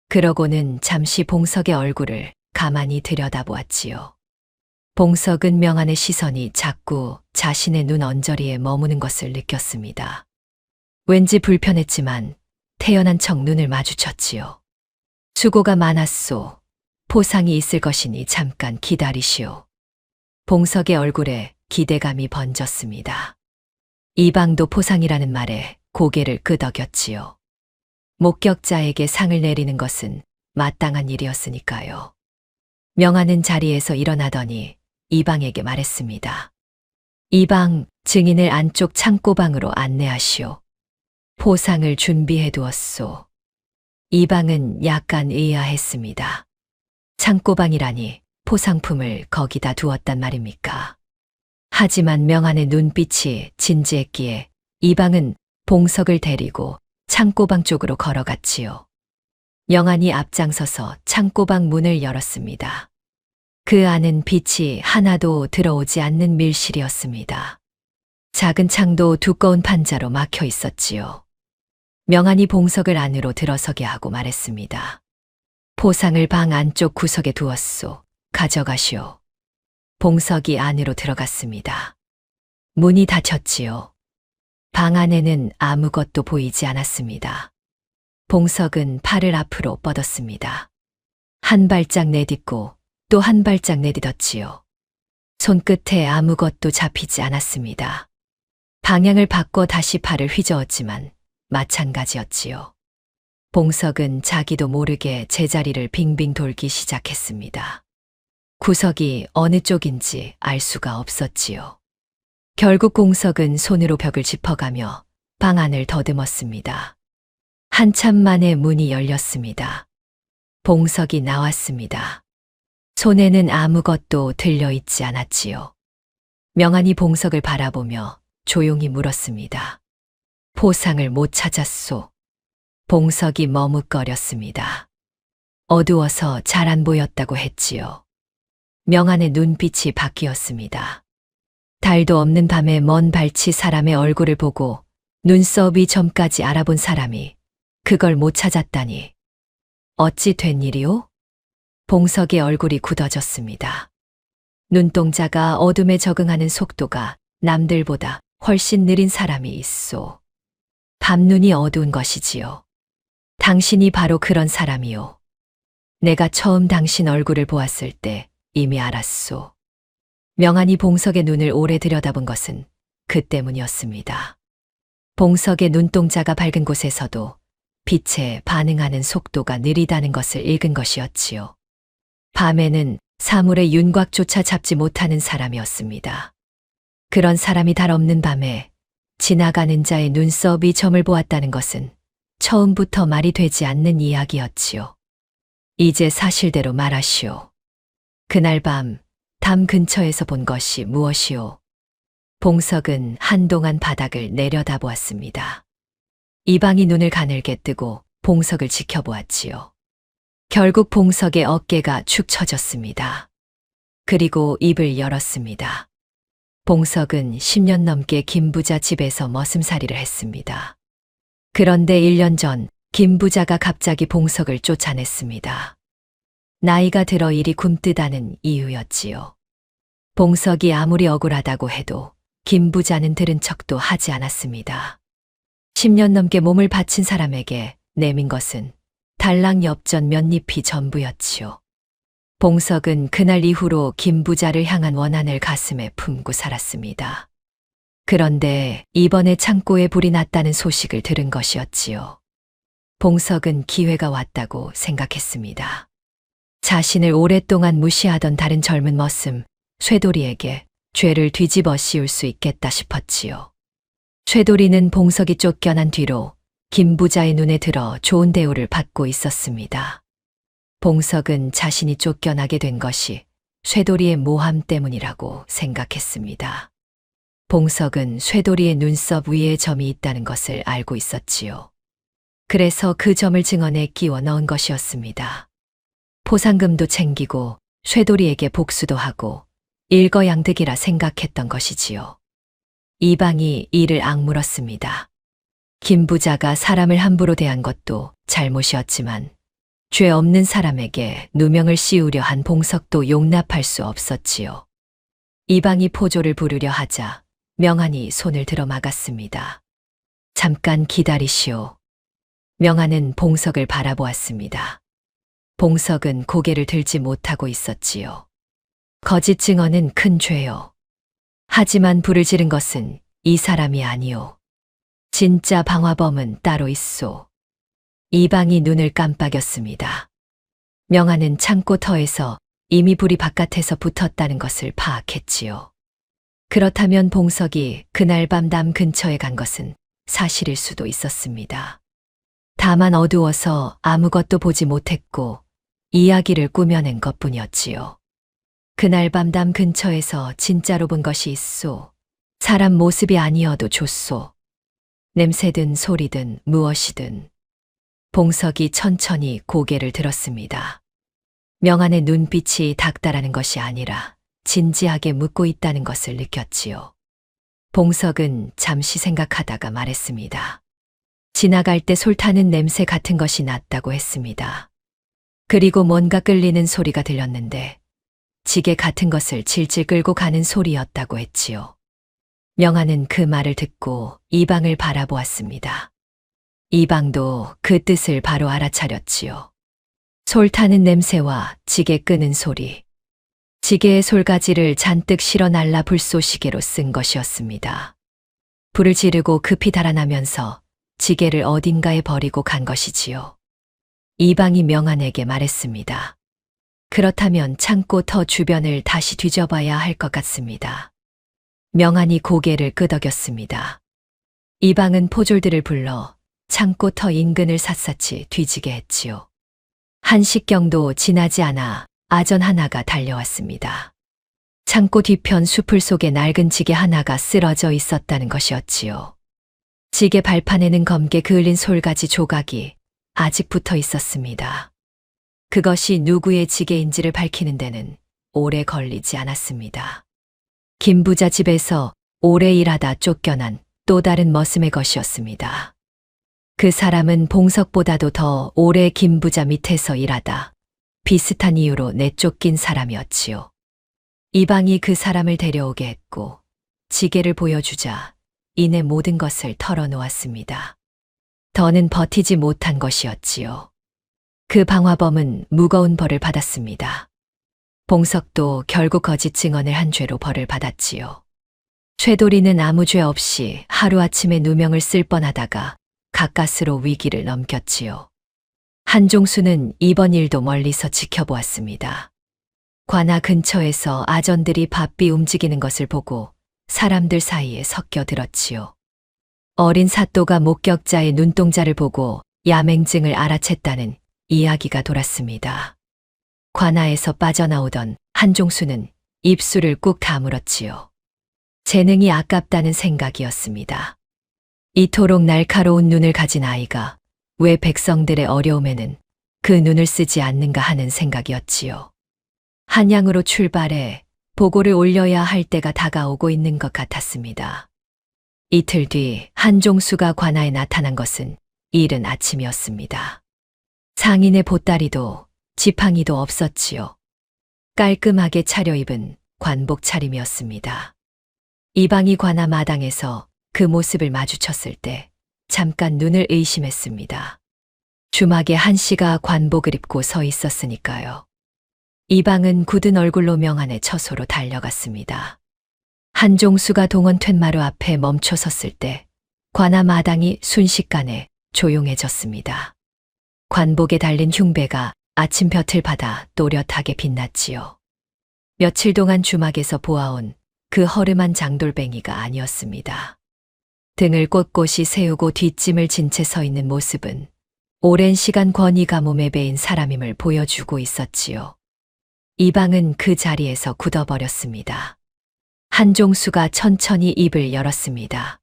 그러고는 잠시 봉석의 얼굴을 가만히 들여다보았지요. 봉석은 명한의 시선이 자꾸 자신의 눈 언저리에 머무는 것을 느꼈습니다. 왠지 불편했지만 태연한 척 눈을 마주쳤지요. 수고가 많았소. 포상이 있을 것이니 잠깐 기다리시오. 봉석의 얼굴에 기대감이 번졌습니다. 이방도 포상이라는 말에 고개를 끄덕였지요. 목격자에게 상을 내리는 것은 마땅한 일이었으니까요. 명하는 자리에서 일어나더니 이방에게 말했습니다. 이방, 증인을 안쪽 창고방으로 안내하시오. 포상을 준비해 두었소. 이방은 약간 의아했습니다. 창고방이라니 포상품을 거기다 두었단 말입니까? 하지만 명한의 눈빛이 진지했기에 이방은 봉석을 데리고 창고방 쪽으로 걸어갔지요. 명한이 앞장서서 창고방 문을 열었습니다. 그 안은 빛이 하나도 들어오지 않는 밀실이었습니다. 작은 창도 두꺼운 판자로 막혀 있었지요. 명한이 봉석을 안으로 들어서게 하고 말했습니다. 포상을 방 안쪽 구석에 두었소. 가져가시오. 봉석이 안으로 들어갔습니다. 문이 닫혔지요. 방 안에는 아무것도 보이지 않았습니다. 봉석은 팔을 앞으로 뻗었습니다. 한 발짝 내딛고 또 한 발짝 내딛었지요. 손끝에 아무것도 잡히지 않았습니다. 방향을 바꿔 다시 팔을 휘저었지만 마찬가지였지요. 봉석은 자기도 모르게 제자리를 빙빙 돌기 시작했습니다. 구석이 어느 쪽인지 알 수가 없었지요. 결국 봉석은 손으로 벽을 짚어가며 방 안을 더듬었습니다. 한참 만에 문이 열렸습니다. 봉석이 나왔습니다. 손에는 아무것도 들려있지 않았지요. 명한이 봉석을 바라보며 조용히 물었습니다. 포상을 못 찾았소. 봉석이 머뭇거렸습니다. 어두워서 잘 안 보였다고 했지요. 명한의 눈빛이 바뀌었습니다. 달도 없는 밤에 먼 발치 사람의 얼굴을 보고 눈썹이 점까지 알아본 사람이 그걸 못 찾았다니. 어찌 된 일이오? 봉석의 얼굴이 굳어졌습니다. 눈동자가 어둠에 적응하는 속도가 남들보다 훨씬 느린 사람이 있소. 밤눈이 어두운 것이지요. 당신이 바로 그런 사람이오. 내가 처음 당신 얼굴을 보았을 때 이미 알았소. 명한이 봉석의 눈을 오래 들여다본 것은 그 때문이었습니다. 봉석의 눈동자가 밝은 곳에서도 빛에 반응하는 속도가 느리다는 것을 읽은 것이었지요. 밤에는 사물의 윤곽조차 잡지 못하는 사람이었습니다. 그런 사람이 달 없는 밤에 지나가는 자의 눈썹이 점을 보았다는 것은 처음부터 말이 되지 않는 이야기였지요. 이제 사실대로 말하시오. 그날 밤 담 근처에서 본 것이 무엇이오? 봉석은 한동안 바닥을 내려다보았습니다. 이방이 눈을 가늘게 뜨고 봉석을 지켜보았지요. 결국 봉석의 어깨가 축 처졌습니다. 그리고 입을 열었습니다. 봉석은 10년 넘게 김부자 집에서 머슴살이를 했습니다. 그런데 1년 전 김부자가 갑자기 봉석을 쫓아냈습니다. 나이가 들어 일이 굼뜨다는 이유였지요. 봉석이 아무리 억울하다고 해도 김부자는 들은 척도 하지 않았습니다. 10년 넘게 몸을 바친 사람에게 내민 것은 달랑 엽전 몇 잎이 전부였지요. 봉석은 그날 이후로 김부자를 향한 원한을 가슴에 품고 살았습니다. 그런데 이번에 창고에 불이 났다는 소식을 들은 것이었지요. 봉석은 기회가 왔다고 생각했습니다. 자신을 오랫동안 무시하던 다른 젊은 머슴, 쇠돌이에게 죄를 뒤집어 씌울 수 있겠다 싶었지요. 쇠돌이는 봉석이 쫓겨난 뒤로 김부자의 눈에 들어 좋은 대우를 받고 있었습니다. 봉석은 자신이 쫓겨나게 된 것이 쇠돌이의 모함 때문이라고 생각했습니다. 봉석은 쇠돌이의 눈썹 위에 점이 있다는 것을 알고 있었지요. 그래서 그 점을 증언에 끼워 넣은 것이었습니다. 포상금도 챙기고 쇠돌이에게 복수도 하고 일거양득이라 생각했던 것이지요. 이방이 이를 악물었습니다. 김부자가 사람을 함부로 대한 것도 잘못이었지만 죄 없는 사람에게 누명을 씌우려 한 봉석도 용납할 수 없었지요. 이방이 포조를 부르려 하자 명한이 손을 들어 막았습니다. 잠깐 기다리시오. 명한은 봉석을 바라보았습니다. 봉석은 고개를 들지 못하고 있었지요. 거짓 증언은 큰 죄요. 하지만 불을 지른 것은 이 사람이 아니오. 진짜 방화범은 따로 있소. 이방이 눈을 깜빡였습니다. 명아는 창고 터에서 이미 불이 바깥에서 붙었다는 것을 파악했지요. 그렇다면 봉석이 그날 밤 담 근처에 간 것은 사실일 수도 있었습니다. 다만 어두워서 아무것도 보지 못했고 이야기를 꾸며낸 것뿐이었지요. 그날 밤 담 근처에서 진짜로 본 것이 있소. 사람 모습이 아니어도 좋소. 냄새든 소리든 무엇이든. 봉석이 천천히 고개를 들었습니다. 명안의 눈빛이 닥달하는 것이 아니라 진지하게 묻고 있다는 것을 느꼈지요. 봉석은 잠시 생각하다가 말했습니다. 지나갈 때 솔타는 냄새 같은 것이 났다고 했습니다. 그리고 뭔가 끌리는 소리가 들렸는데 지게 같은 것을 질질 끌고 가는 소리였다고 했지요. 명아는 그 말을 듣고 이방을 바라보았습니다. 이방도 그 뜻을 바로 알아차렸지요. 솔 타는 냄새와 지게 끄는 소리. 지게의 솔가지를 잔뜩 실어 날라 불쏘시개로 쓴 것이었습니다. 불을 지르고 급히 달아나면서 지게를 어딘가에 버리고 간 것이지요. 이방이 명안에게 말했습니다. 그렇다면 창고 터 주변을 다시 뒤져봐야 할 것 같습니다. 명안이 고개를 끄덕였습니다. 이방은 포졸들을 불러 창고 터 인근을 샅샅이 뒤지게 했지요. 1시경도 지나지 않아 아전 하나가 달려왔습니다. 창고 뒤편 수풀 속에 낡은 지게 하나가 쓰러져 있었다는 것이었지요. 지게 발판에는 검게 그을린 솔가지 조각이 아직 붙어 있었습니다. 그것이 누구의 지게인지를 밝히는 데는 오래 걸리지 않았습니다. 김 부자 집에서 오래 일하다 쫓겨난 또 다른 머슴의 것이었습니다. 그 사람은 봉석보다도 더 오래 김 부자 밑에서 일하다 비슷한 이유로 내쫓긴 사람이었지요. 이방이 그 사람을 데려오게 했고 지게를 보여주자 이내 모든 것을 털어놓았습니다. 더는 버티지 못한 것이었지요. 그 방화범은 무거운 벌을 받았습니다. 봉석도 결국 거짓 증언을 한 죄로 벌을 받았지요. 최도리는 아무 죄 없이 하루아침에 누명을 쓸 뻔하다가 가까스로 위기를 넘겼지요. 한종수는 이번 일도 멀리서 지켜보았습니다. 관아 근처에서 아전들이 바삐 움직이는 것을 보고 사람들 사이에 섞여들었지요. 어린 사또가 목격자의 눈동자를 보고 야맹증을 알아챘다는 이야기가 돌았습니다. 관아에서 빠져나오던 한종수는 입술을 꾹 다물었지요. 재능이 아깝다는 생각이었습니다. 이토록 날카로운 눈을 가진 아이가 왜 백성들의 어려움에는 그 눈을 쓰지 않는가 하는 생각이었지요. 한양으로 출발해 보고를 올려야 할 때가 다가오고 있는 것 같았습니다. 이틀 뒤 한종수가 관아에 나타난 것은 이른 아침이었습니다. 상인의 보따리도 지팡이도 없었지요. 깔끔하게 차려입은 관복 차림이었습니다. 이방이 관아 마당에서 그 모습을 마주쳤을 때 잠깐 눈을 의심했습니다. 주막에 한씨가 관복을 입고 서 있었으니까요. 이방은 굳은 얼굴로 명안의 처소로 달려갔습니다. 한종수가 동원 툇마루 앞에 멈춰 섰을 때 관아 마당이 순식간에 조용해졌습니다. 관복에 달린 흉배가 아침 볕을 받아 또렷하게 빛났지요. 며칠 동안 주막에서 보아온 그 허름한 장돌뱅이가 아니었습니다. 등을 꼿꼿이 세우고 뒷짐을 진 채 서 있는 모습은 오랜 시간 권위가 몸에 배인 사람임을 보여주고 있었지요. 이방은 그 자리에서 굳어버렸습니다. 한종수가 천천히 입을 열었습니다.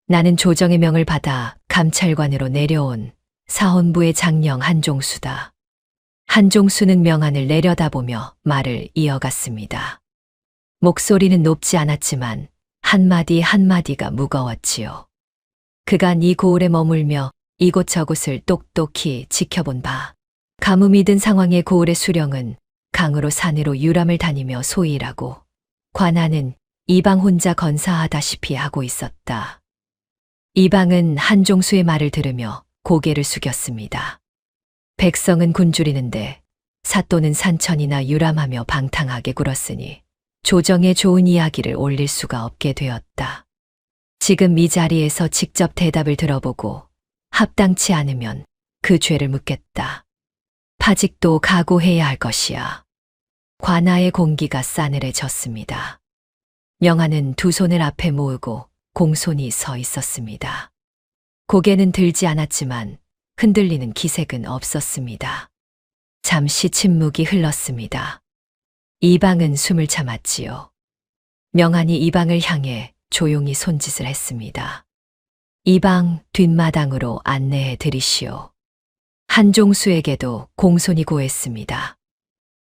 나는 조정의 명을 받아 감찰관으로 내려온 사헌부의 장령 한종수다. 한종수는 명안을 내려다보며 말을 이어갔습니다. 목소리는 높지 않았지만 한마디 한마디가 무거웠지요. 그간 이 고을에 머물며 이곳저곳을 똑똑히 지켜본 바 가뭄이 든 상황의 고을의 수령은 강으로 산으로 유람을 다니며 소일하고 관아는 이방 혼자 건사하다시피 하고 있었다. 이방은 한종수의 말을 들으며 고개를 숙였습니다. 백성은 굶주리는데 사또는 산천이나 유람하며 방탕하게 굴었으니 조정에 좋은 이야기를 올릴 수가 없게 되었다. 지금 이 자리에서 직접 대답을 들어보고 합당치 않으면 그 죄를 묻겠다. 파직도 각오해야 할 것이야. 관아의 공기가 싸늘해졌습니다. 명아는 두 손을 앞에 모으고 공손히 서 있었습니다. 고개는 들지 않았지만 흔들리는 기색은 없었습니다. 잠시 침묵이 흘렀습니다. 이방은 숨을 참았지요. 명안이 이방을 향해 조용히 손짓을 했습니다. 이방 뒷마당으로 안내해 드리시오. 한종수에게도 공손히 고했습니다.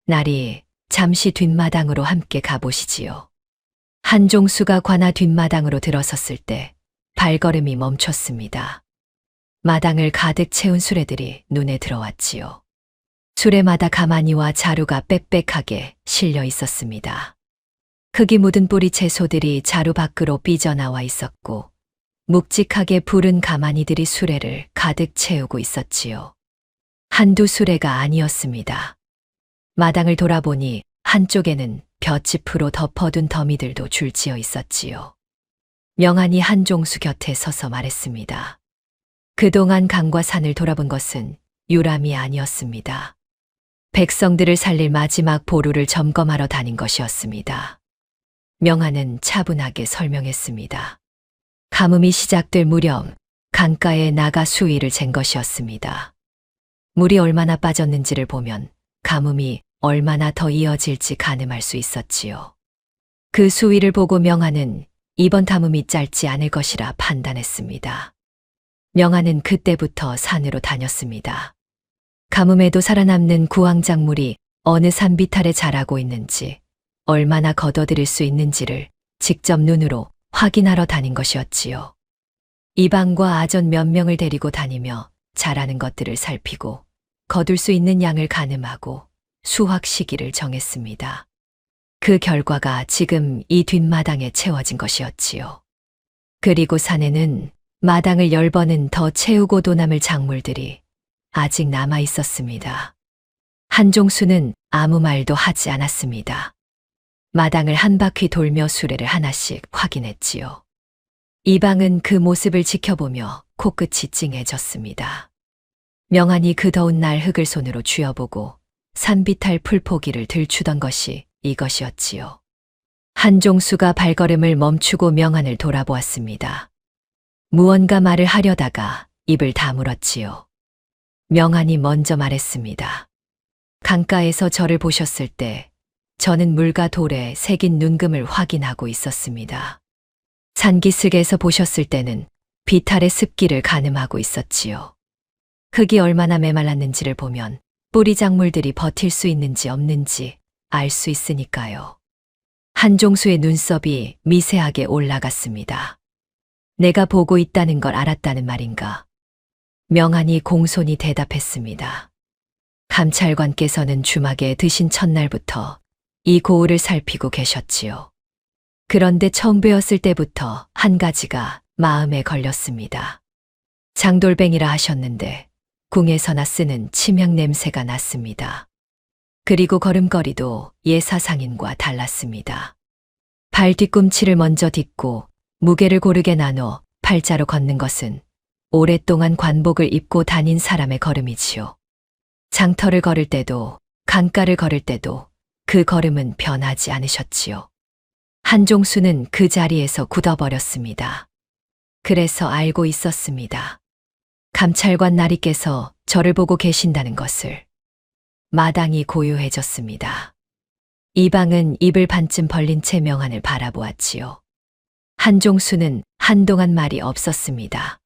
나리, 잠시 뒷마당으로 함께 가보시지요. 한종수가 관아 뒷마당으로 들어섰을 때 발걸음이 멈췄습니다. 마당을 가득 채운 수레들이 눈에 들어왔지요. 수레마다 가마니와 자루가 빽빽하게 실려 있었습니다. 흙이 묻은 뿌리 채소들이 자루 밖으로 삐져나와 있었고 묵직하게 부른 가마니들이 수레를 가득 채우고 있었지요. 한두 수레가 아니었습니다. 마당을 돌아보니 한쪽에는 볏짚으로 덮어둔 더미들도 줄지어 있었지요. 명안이 한종수 곁에 서서 말했습니다. 그동안 강과 산을 돌아본 것은 유람이 아니었습니다. 백성들을 살릴 마지막 보루를 점검하러 다닌 것이었습니다. 명안은 차분하게 설명했습니다. 가뭄이 시작될 무렵 강가에 나가 수위를 잰 것이었습니다. 물이 얼마나 빠졌는지를 보면 가뭄이 얼마나 더 이어질지 가늠할 수 있었지요. 그 수위를 보고 명안은 이번 가뭄이 짧지 않을 것이라 판단했습니다. 명안은 그때부터 산으로 다녔습니다. 가뭄에도 살아남는 구황작물이 어느 산비탈에 자라고 있는지, 얼마나 걷어들일 수 있는지를 직접 눈으로 확인하러 다닌 것이었지요. 이방과 아전 몇 명을 데리고 다니며 자라는 것들을 살피고 거둘 수 있는 양을 가늠하고 수확 시기를 정했습니다. 그 결과가 지금 이 뒷마당에 채워진 것이었지요. 그리고 산에는 마당을 10번은 더 채우고도 남을 작물들이 아직 남아 있었습니다. 한종수는 아무 말도 하지 않았습니다. 마당을 한 바퀴 돌며 수레를 하나씩 확인했지요. 이방은 그 모습을 지켜보며 코끝이 찡해졌습니다. 명안이 그 더운 날 흙을 손으로 쥐어보고 산비탈 풀포기를 들추던 것이 이것이었지요. 한종수가 발걸음을 멈추고 명안을 돌아보았습니다. 무언가 말을 하려다가 입을 다물었지요. 명안이 먼저 말했습니다. 강가에서 저를 보셨을 때 저는 물과 돌에 새긴 눈금을 확인하고 있었습니다. 산기슭에서 보셨을 때는 비탈의 습기를 가늠하고 있었지요. 흙이 얼마나 메말랐는지를 보면 뿌리 작물들이 버틸 수 있는지 없는지 알 수 있으니까요. 한종수의 눈썹이 미세하게 올라갔습니다. 내가 보고 있다는 걸 알았다는 말인가? 명안이 공손히 대답했습니다. 감찰관께서는 주막에 드신 첫날부터 이 고을을 살피고 계셨지요. 그런데 처음 뵈었을 때부터 한 가지가 마음에 걸렸습니다. 장돌뱅이라 하셨는데 궁에서나 쓰는 치명 냄새가 났습니다. 그리고 걸음걸이도 예사상인과 달랐습니다. 발 뒤꿈치를 먼저 딛고 무게를 고르게 나눠 팔자로 걷는 것은 오랫동안 관복을 입고 다닌 사람의 걸음이지요. 장터를 걸을 때도 강가를 걸을 때도 그 걸음은 변하지 않으셨지요. 한종수는 그 자리에서 굳어버렸습니다. 그래서 알고 있었습니다. 감찰관 나리께서 저를 보고 계신다는 것을. 마당이 고요해졌습니다. 이방은 입을 반쯤 벌린 채 명안을 바라보았지요. 한종수는 한동안 말이 없었습니다.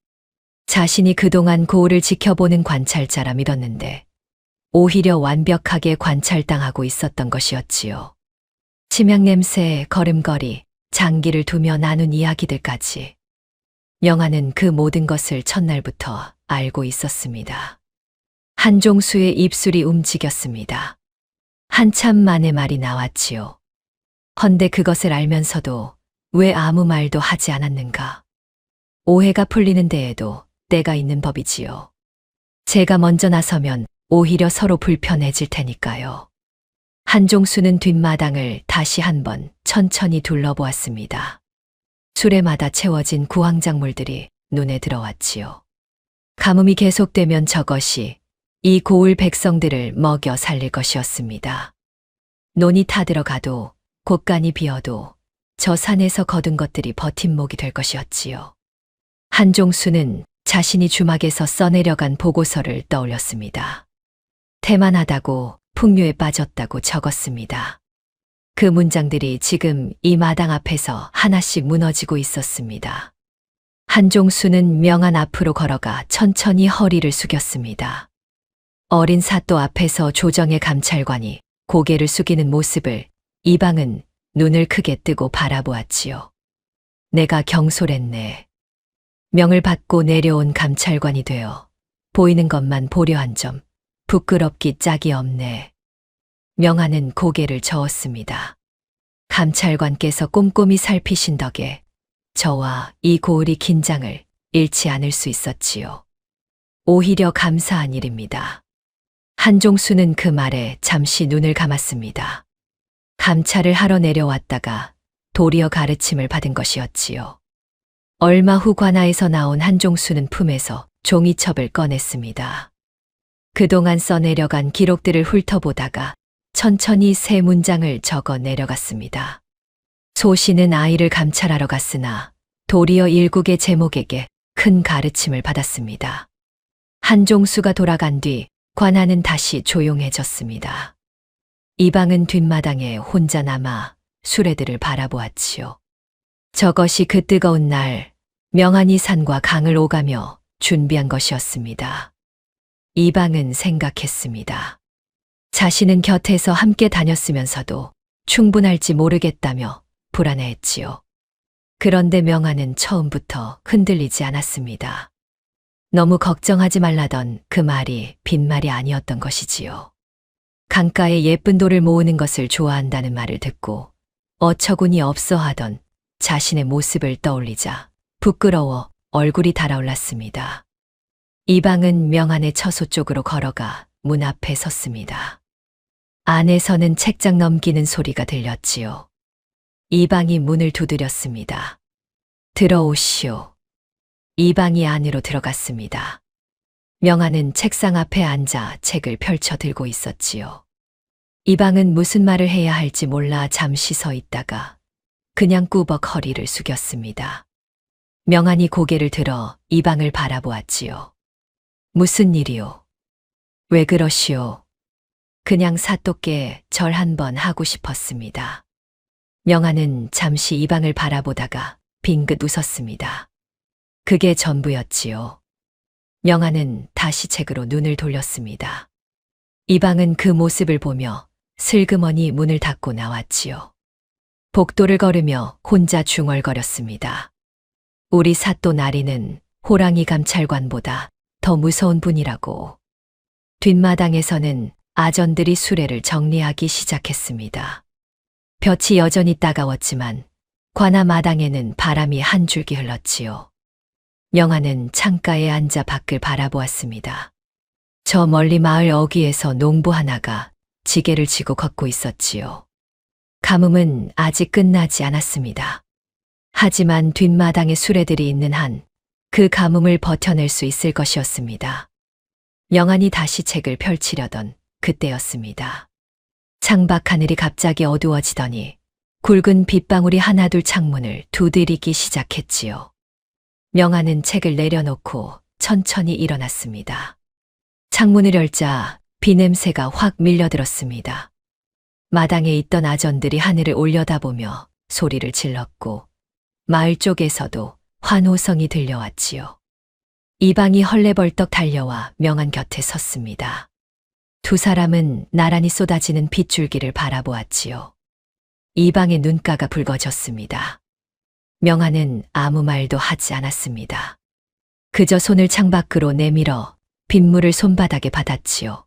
자신이 그동안 고을을 지켜보는 관찰자라 믿었는데 오히려 완벽하게 관찰당하고 있었던 것이었지요. 치명 냄새, 걸음걸이, 장기를 두며 나눈 이야기들까지. 명안은 그 모든 것을 첫날부터 알고 있었습니다. 한종수의 입술이 움직였습니다. 한참 만에 말이 나왔지요. 헌데 그것을 알면서도 왜 아무 말도 하지 않았는가? 오해가 풀리는 데에도 때가 있는 법이지요. 제가 먼저 나서면 오히려 서로 불편해질 테니까요. 한종수는 뒷마당을 다시 한번 천천히 둘러보았습니다. 수레마다 채워진 구황작물들이 눈에 들어왔지요. 가뭄이 계속되면 저것이 이 고을 백성들을 먹여 살릴 것이었습니다. 논이 타들어가도 곳간이 비어도 저 산에서 거둔 것들이 버팀목이 될 것이었지요. 한종수는 자신이 주막에서 써내려간 보고서를 떠올렸습니다. 태만하다고 풍류에 빠졌다고 적었습니다. 그 문장들이 지금 이 마당 앞에서 하나씩 무너지고 있었습니다. 한종수는 명안 앞으로 걸어가 천천히 허리를 숙였습니다. 어린 사또 앞에서 조정의 감찰관이 고개를 숙이는 모습을 이방은 눈을 크게 뜨고 바라보았지요. 내가 경솔했네. 명을 받고 내려온 감찰관이 되어 보이는 것만 보려 한 점 부끄럽기 짝이 없네. 명안은 고개를 저었습니다. 감찰관께서 꼼꼼히 살피신 덕에 저와 이 고을이 긴장을 잃지 않을 수 있었지요. 오히려 감사한 일입니다. 한종수는 그 말에 잠시 눈을 감았습니다. 감찰을 하러 내려왔다가 도리어 가르침을 받은 것이었지요. 얼마 후 관아에서 나온 한종수는 품에서 종이첩을 꺼냈습니다. 그동안 써내려간 기록들을 훑어보다가 천천히 세 문장을 적어 내려갔습니다. 소신은 아이를 감찰하러 갔으나 도리어 일국의 제목에게 큰 가르침을 받았습니다. 한종수가 돌아간 뒤 관아는 다시 조용해졌습니다. 이방은 뒷마당에 혼자 남아 수레들을 바라보았지요. 저것이 그 뜨거운 날 명안이 산과 강을 오가며 준비한 것이었습니다. 이방은 생각했습니다. 자신은 곁에서 함께 다녔으면서도 충분할지 모르겠다며 불안해했지요. 그런데 명안은 처음부터 흔들리지 않았습니다. 너무 걱정하지 말라던 그 말이 빈말이 아니었던 것이지요. 강가에 예쁜 돌을 모으는 것을 좋아한다는 말을 듣고 어처구니 없어 하던 자신의 모습을 떠올리자 부끄러워 얼굴이 달아올랐습니다. 이방은 명안의 처소 쪽으로 걸어가 문 앞에 섰습니다. 안에서는 책장 넘기는 소리가 들렸지요. 이방이 문을 두드렸습니다. 들어오시오. 이방이 안으로 들어갔습니다. 명안은 책상 앞에 앉아 책을 펼쳐 들고 있었지요. 이방은 무슨 말을 해야 할지 몰라 잠시 서 있다가 그냥 꾸벅 허리를 숙였습니다. 명안이 고개를 들어 이방을 바라보았지요. 무슨 일이오? 왜 그러시오? 그냥 사또께 절 한번 하고 싶었습니다. 명안은 잠시 이방을 바라보다가 빙긋 웃었습니다. 그게 전부였지요. 명안은 다시 책으로 눈을 돌렸습니다. 이방은 그 모습을 보며 슬그머니 문을 닫고 나왔지요. 복도를 걸으며 혼자 중얼거렸습니다. 우리 사또 나리는 호랑이 감찰관보다 더 무서운 분이라고. 뒷마당에서는 아전들이 수레를 정리하기 시작했습니다. 볕이 여전히 따가웠지만 관아 마당에는 바람이 한 줄기 흘렀지요. 명안은 창가에 앉아 밖을 바라보았습니다. 저 멀리 마을 어귀에서 농부 하나가 지게를 지고 걷고 있었지요. 가뭄은 아직 끝나지 않았습니다. 하지만 뒷마당에 수레들이 있는 한 그 가뭄을 버텨낼 수 있을 것이었습니다. 명안이 다시 책을 펼치려던 그때였습니다. 창밖 하늘이 갑자기 어두워지더니 굵은 빗방울이 하나둘 창문을 두드리기 시작했지요. 명안은 책을 내려놓고 천천히 일어났습니다. 창문을 열자 비냄새가 확 밀려들었습니다. 마당에 있던 아전들이 하늘을 올려다보며 소리를 질렀고 마을 쪽에서도 환호성이 들려왔지요. 이방이 헐레벌떡 달려와 명안 곁에 섰습니다. 두 사람은 나란히 쏟아지는 빗줄기를 바라보았지요. 이방의 눈가가 붉어졌습니다. 명안은 아무 말도 하지 않았습니다. 그저 손을 창밖으로 내밀어 빗물을 손바닥에 받았지요.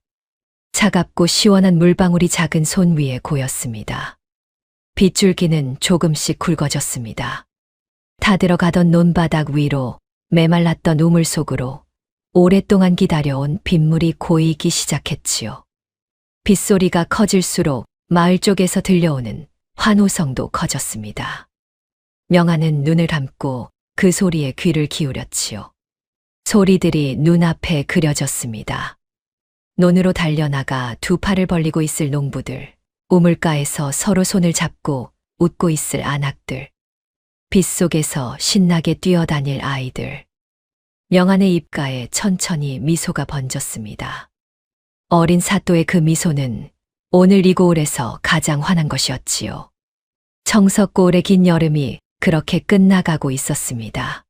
차갑고 시원한 물방울이 작은 손 위에 고였습니다. 빗줄기는 조금씩 굵어졌습니다. 타들어가던 논바닥 위로 메말랐던 우물 속으로 오랫동안 기다려온 빗물이 고이기 시작했지요. 빗소리가 커질수록 마을 쪽에서 들려오는 환호성도 커졌습니다. 명안은 눈을 감고 그 소리에 귀를 기울였지요. 소리들이 눈앞에 그려졌습니다. 논으로 달려나가 두 팔을 벌리고 있을 농부들, 우물가에서 서로 손을 잡고 웃고 있을 아낙들, 빗속에서 신나게 뛰어다닐 아이들. 명한의 입가에 천천히 미소가 번졌습니다. 어린 사또의 그 미소는 오늘 이 고을에서 가장 환한 것이었지요. 청석고을의 긴 여름이 그렇게 끝나가고 있었습니다.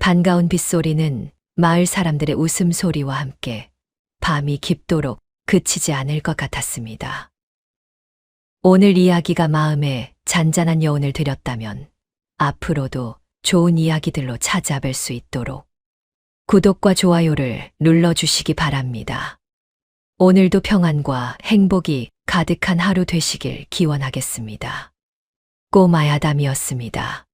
반가운 빗소리는 마을 사람들의 웃음소리와 함께 밤이 깊도록 그치지 않을 것 같았습니다. 오늘 이야기가 마음에 잔잔한 여운을 드렸다면 앞으로도 좋은 이야기들로 찾아뵐 수 있도록 구독과 좋아요를 눌러주시기 바랍니다. 오늘도 평안과 행복이 가득한 하루 되시길 기원하겠습니다. 꼬마야담이었습니다.